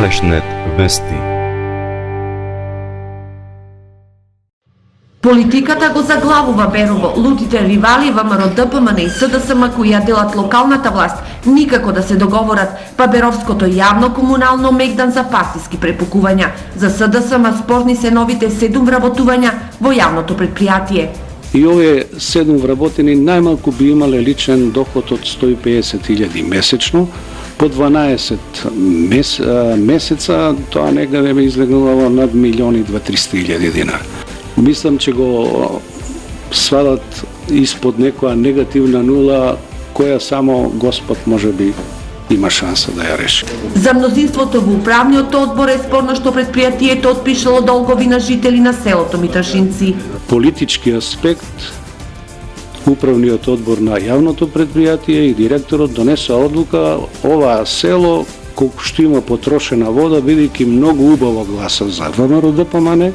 Алешнет вести. Политиката го заглавува Берово. Лутите ривали ВМРО ДПМН и СДСМ кои ја делат локалната власт никако да се договорат, па Беровското јавно комунално мегдан за партиски препукувања. За СДСМ спорни се новите 7 вработувања во јавното предпријатие. И овие 7 вработени најмалку би имале личен доход од 150.000 месечно, по 12 месеца тоа некаде би излегнало над 1.200.000 динари. Мислам, че го свалат испод некоја негативна нула, која само Господ може би има шанса да ја реши. За мнозинството во управниот одбор е спорно што предпријатието отпишало долгови на жители на селото Митршинци. Политички аспект, управниот одбор на јавното предпријатие и директорот донесе одлука ова село колку што има потрошена вода, бидејќи многу убаво гласа за ВМРО ДПМН,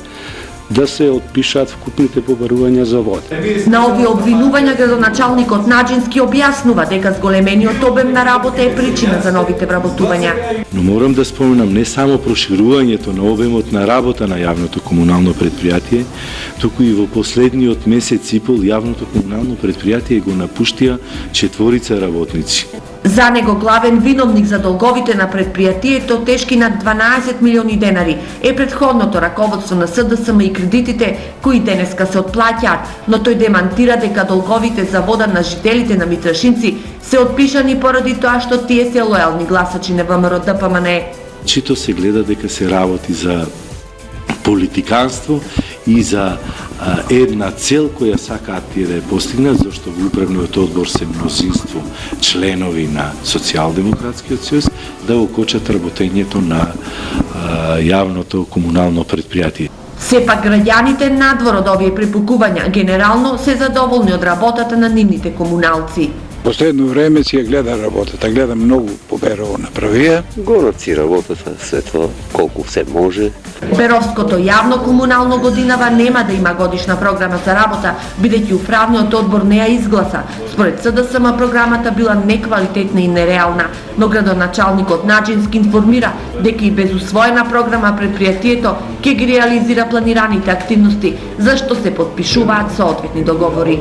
да се отпишаат вкупните побарувања за вода. На овие обвинувања градоначалникот Наџински објаснува дека зголемениот обем на работа е причина за новите вработувања. Но морам да споменам не само проширувањето на обемот на работа на јавното комунално предпријатие, туку и во последниот месец и пол јавното комунално предпријатие го напуштија 4 работници. За него главен виновник за долговите на предпријатието тешки над 12 милиони денари е претходното раководство на СДСМ и кредитите кои денеска се отплаќаат, но тој демантира дека долговите за вода на жителите на Митршинци се отпишани поради тоа што тие се лојални гласачи на ВМРО ДПМН. Чито се гледа дека се работи за политиканство и за една цел која сакаат тие да ја постигнат, зашто во управниот одбор се мнозинство членови на Социјалдемократскиот сојуз, да окочат работењето на јавното комунално предпријатие. Сепак граѓаните надвор од овие препукувања генерално се задоволни од работата на нивните комуналци. Последно време си ја гледа работата, гледа многу по Берово направија. Гораци работата, се тоа колку се може. Беровското јавно комунално годинава нема да има годишна програма за работа, бидејќи управниот одбор не ја изгласа. Според СДСМ програмата била неквалитетна и нереална, но градоначалникот Наџински информира дека и без усвоена програма предпријатието ќе ги реализира планираните активности, зашто се потпишуваат соодветни договори.